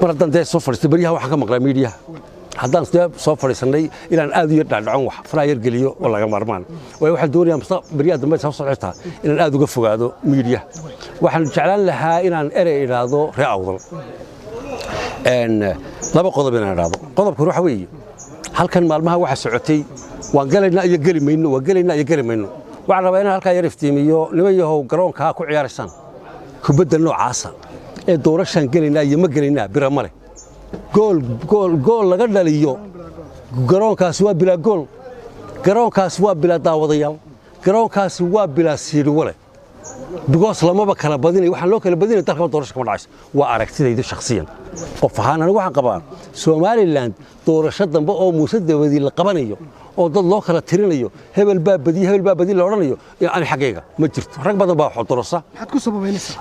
mar haddaan dee soo fadhiistay baryaha waxaan ka maqlaa miidiyaha haddaan dee soo fadhiisannay inaan aad u yar dhaadhacon wax faraa yar geliyo oo laga maarmaan waayo waxaan doonayaa baryaha dambe soo socotaa inaan aad uga fogaado miidiyaha waxaan jeclaan lahaa inaan erey idhaahdo ree awdal laba qodob inaan idhaahdo qodobka waxa weeye halkan maalmaha waxa socotay waan galaynaa iyo geli mayno waxaan rabaa inaan halkaa yar iftiimiyo niman yahow garoonkaa ku ciyaaraysaan kubadda noocaasa ee doorashaan gelaynaa iyo ma gelaynaa bira male gool laga dhaliyo garoonkaasi waa bilaa gool garoonkaasi waa bilaa daawadayaal garoonkaasi waa bilaa siidhiwale bigoos lamaba kala badinay waxaan loo kala badinay dalkaba doorasho kama dhacayso waa aragtidaydu shakhsiyan qof ahaan anigu waxaan qabaa Somaliland doorasho dambe oo muuse dabadii la qabanayo oo dad loo kala tirinayo hebel baa badi la oranayo aan xaqeega ma jirto rag badan baa wax dorasa maxaad ku sababeynaysaa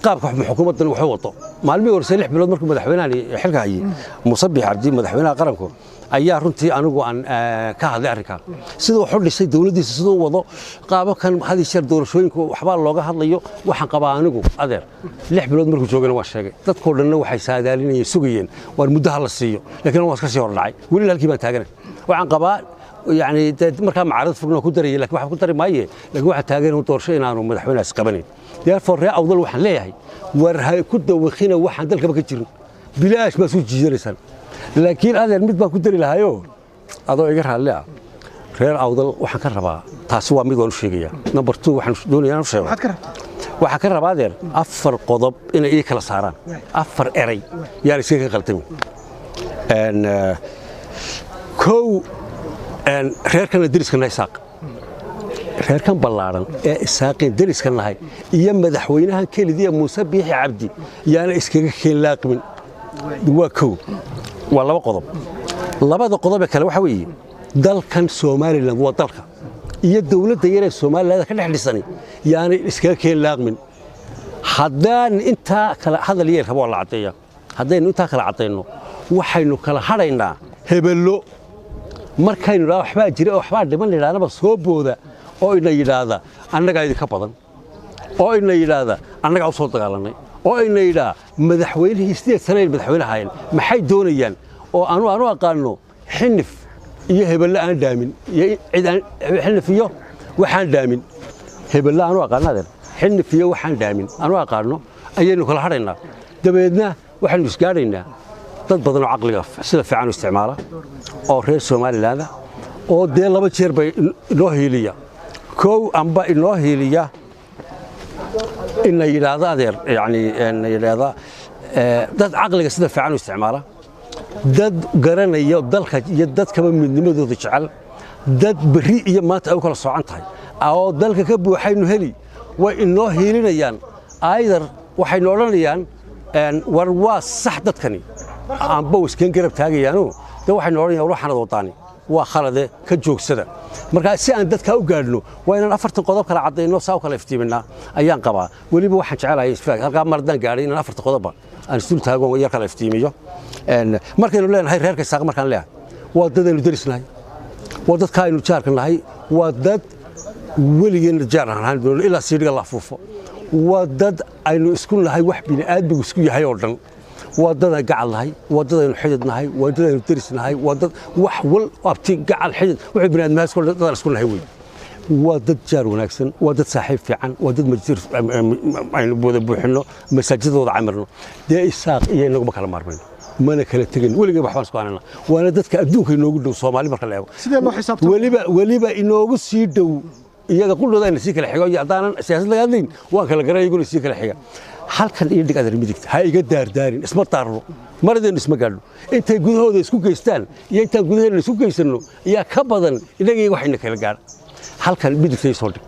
qaabka xukuumaddan wuxuu wato maalmihii hore 6 bilood markuu madaxweynaha xilka hayay Muuse Biixi Cabdi madaxweynaha qaranku ayaa runtii anigu aan ka hadlay arrinka sidoo wuxuu dhisay dawladdiisa sidoo wado qaabkan hadii shir doorashooyinka waxba looga hadlayo waxaan qabaa anigu adeer 6 bilood markuu joogana waa sheegay dadkoo dhanna waxay saadaalinayeen sugayeen war muddo la siiyo laakiin waa iska sii hordhacay weli halkii baan taaganay waxaan qabaa يعني marka macaarad fogna ku daray laakiin waxa ku daray maaye laakiin waxa taageer uu doorshay inaanu madaxweynaha isqabanin therefore ree awdal waxaan leeyahay war hay ku dawaqina waxaan dalkaba ka jirin bilaash ma soo jiidanaysan laakiin adeer mid baan ku dari lahayo adoo iga raali ah reer awdal waxaan ka rabaa taasi waa mid waan u sheegaya number 2 waxaan doonayaa inaan sheego waxa ka rabaa adeer afar qodob in ay kala saaraan afar eray yaa iskaga qaltami kow reerkan dariska Isaaq reerkan ballaaran ee Isaaqin dariska nahay iyo madaxweynaha kaliya Muuse Biixi Cabdi yaana iskaga keenlaaqmin waa kow waa laba qodob labada qodob kale waxa weeye dalkan Somaliland waa dalka iyo dawladda yar ee Somaliland ka dhaxlisanay yaana iskaga keenlaaqmin haddaan inta kala hadal yeer rabo la cadeeyo haddaynu inta kala cadeyno waxaynu kala haraynaa hebelo markaynu waxba jira waxba dhiman leeyahay soo booda oo ina yiraahdo annaga idinka badan oo ina yiraahdo annaga u soo dagaalanay oo ina yiraahdo madaxweynihii 8 sano madaxweynaha maxay doonayaan oo aanu aqaano xinif iyo hebel aan dhaamin iyo xinif iyo waxaan dhaamin hebel aanu aqaanadeen xinif iyo waxaan dhaamin aanu aqaano ayaynu kala haraynaa dabeedna waxaanu isgaaraynaa dad badan oo aqliga sida fiican u isticmaala oo reer Somaliland oo dee laba jeer bay inoo heeliya kow amba inoo heeliya in la yiraahdo adeer yani in la yiraahdo dad aqliga sida fiican u isticmaala dad garanaya dalka iyo dadkaba midnimadooda jecel dad bari iyo maanta ay kala socon tahay oo dalka ka buuxaynu heli way inoo heelinayaan ayadar waxay noolanayaan war waa sax dadkani aan bawskan garab taagayaano waxay noolanayaan ruuxana wadaani waa khalade ka joogsada marka si aan dadka u gaadhno waa inaan afartan qodob kala cadeyno saaw kala iftiimina ayaan qabaa waliba waxaan jecelahay isfaag halka mardan gaadhay inaan afartan qodob aan isdul taago oo yar kala iftiimiyo markaynu leenahay reerka Isaaq markaan leeyahay waa dad aynu darisnahay waa dadka aynu jaarkanahay waa dad weligeena jaaranahay ilaa siidhiga la fuufo waa dad aynu isku nahay wax bini aadmigu isku yahay oo dhan wadada gacal lahay wadada xidid nahay wadada daris nahay wadada wax wal abti gacal xidid wuxuu binaadmaas kul dad isku nahay way wadad jaar wanaagsan wadad saaxiib fiican wadad majir aynu booda buuxino masaajidooda camirno dee Isaaq iyo inagu ma kala maarmayno mana kala tagin weligeed waxbaan isku aanana waana dadka adduunka inoogu dhow Soomaali marka la eego sidee loo xisaabtamo waliba inoogu sii dhow iyaga qullooda in si kala xigo iyo hadaanan siyaasad laga hadlayn waan kala garanayay si kala xiga halkan iyo dhig adar midigta ha iga daardaarin isma taarno maradeen isma gaadho intay gudahooda isku geystaan iyo inta gudaheena isku geysano ayaa ka badan inagii waxayna kala gaar halkan midigtay soo dhig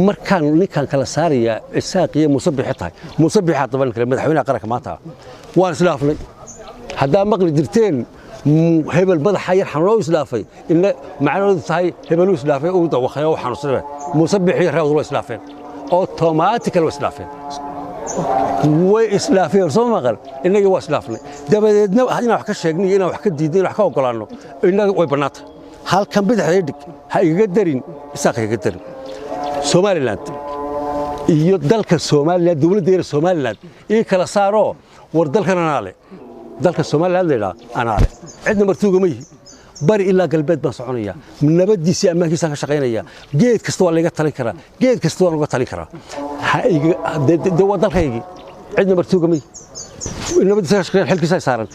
markaan ninkan kala saaraya Isaaq iyo Muuse Biixi tahay Muuse Biixi taban kale madaxweynaha qaranka maanta waan islaafnay hadaa maqli jirteen hebel madaxa yar xanoo islaafay in macnaheedu tahay hebel islaafay oo dawaqayo waxaan usoo Muuse Biixi reewdu loo islaafeen automatically loo islaafeen way islaafeen soo maqal inaga waa islaafnay dabadeedna inaan wax ka sheegnay inaan wax ka diiday wax ka ogolaano inaga way banaatay halkan bidixday dhig ha iga darin Isaaq iga darin Somaliland iyo dalka Soomaaliya dawladda Somaliland ee kala saaro war dalkan anaa leh dalka Soomaaliland leeyahay anaa leh cidna martuuga ma yihi bari ilaa galbeed baan soconaya nabadiisa ammaankiisa ka shaqeynaya geed kasta waa laga talin karaa geed kasta waa laga talin karaa waa dalkaygi cidna martuuga ma yihi nabadiisa ka shaqeyn xilkiisa saaran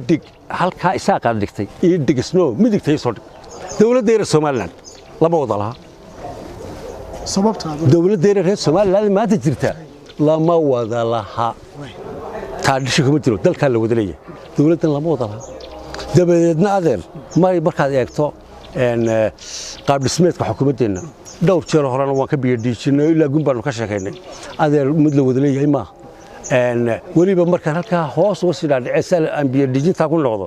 dig halka isaaqaa dhigtay dig isno midigtay soo dhig dawladda Soomaaliland lama wada laha sababta dawladda reer Soomaaliland maanta jirta lama wada laha taadhish kuma jiro dalka la wada leeyahay dawladdan lama wada laha dabadeedna adeer markaad eegto qaab dhismeedka xukuumaddeena dhowr jeer horena waan ka biyadhiijinay ilaa gunbaanu ka sheekaynay adeer mid la wada leeyahay ma weliba markaan halkaa hoos uga sii dhaadhiceysa aan biyadhiijintaa ku noqdo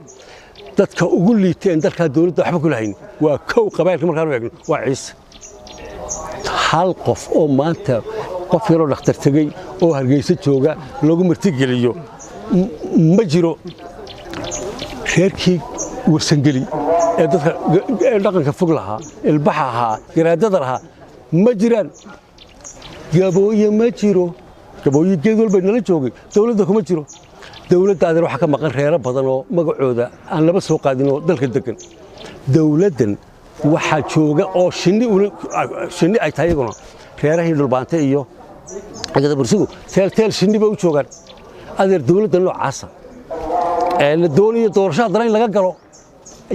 dadka ugu liiteen dalka dawladda waxba ku lahayn waa kow qabaylka markaan u eegno waa ciise hal qof oo maanta qof yaroo dhakhtar tegey oo Hargeysa jooga lagu martigeliyo ma jiro reerkii warsangeli ee dadka dhaqanka fog lahaa ilbaxa ahaa garaadada lahaa ma jiraan gabooye ma jiro gabooye geed walba nala joogay dawladda kuma jiro dawladda adeer waxa ka maqan reero badan oo magacooda aan laba soo qaadin oo dalka degan dawladdan waxa jooga oo shinni ay tahay iyaguna reerahii dhulbaante iyo agada bursigu teel shinni bay u joogaan adeer dawladda noocaasa la dooniyo doorashada daran laga galo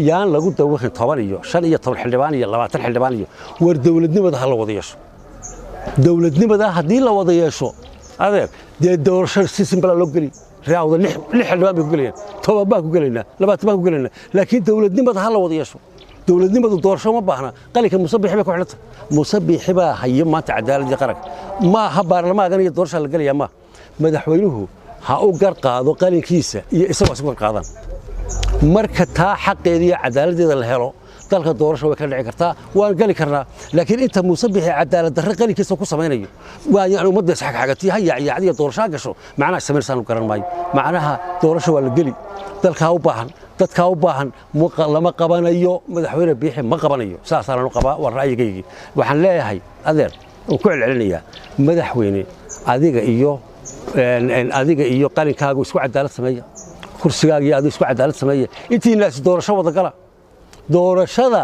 yaan lagu dawaqin 10 iyo 5 iyo 10 xildhibaan iyo 20 xildhibaan iyo war dawladnimada ha la wada yeesho dawladnimada hadii la wada yeesho adeer doorashada si simple loo gali raawda 6 xildhibaan bay ku galayaan 10 baa ku galayna 20 baa ku galayna laakiin dawladnimada ha la wada yeesho dawladnimadu doorasho ma baahna qalinka musabbix bay ku xidhantay musabbix baa hayo maanta cadaaladda qaranka ma ha baarlamaanka iyo doorashada la galaya ma madaxweynuhu ha u gar qaado qalinkiisa iyo isagoo isku qaadaan marka taa xaqeedii cadaaladda la helo dalka doorasho way ka dhici kartaa waan gali karnaa laakiin inta musabbix cadaalad darro qalinkiisa ku sameeyo waa yaani ummadda sax xagatii haya yaacadiya doorasho gasho macnaha sameeysan garan maayo macnaha doorasho waa la gali dalka u baahan dadka u baahan lama qabanayo madaxweyne biixi ma qabanayo saasaan u qabaa war ra'yigayga waxaan leeyahay adeer oo ku celcelinayaa madaxweyne adiga iyo qalinkaagu isku cadaalad sameeya kursigaaga iyo adiga isku cadaalad sameeya intii naas doorasho wada gala doorashada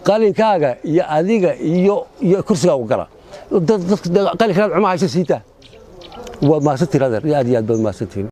qalinkaaga iyo adiga iyo kursigaagu gala qalinkaad cuma haysa siita waad maasantiin adeer aad iyo aad baad maasantiin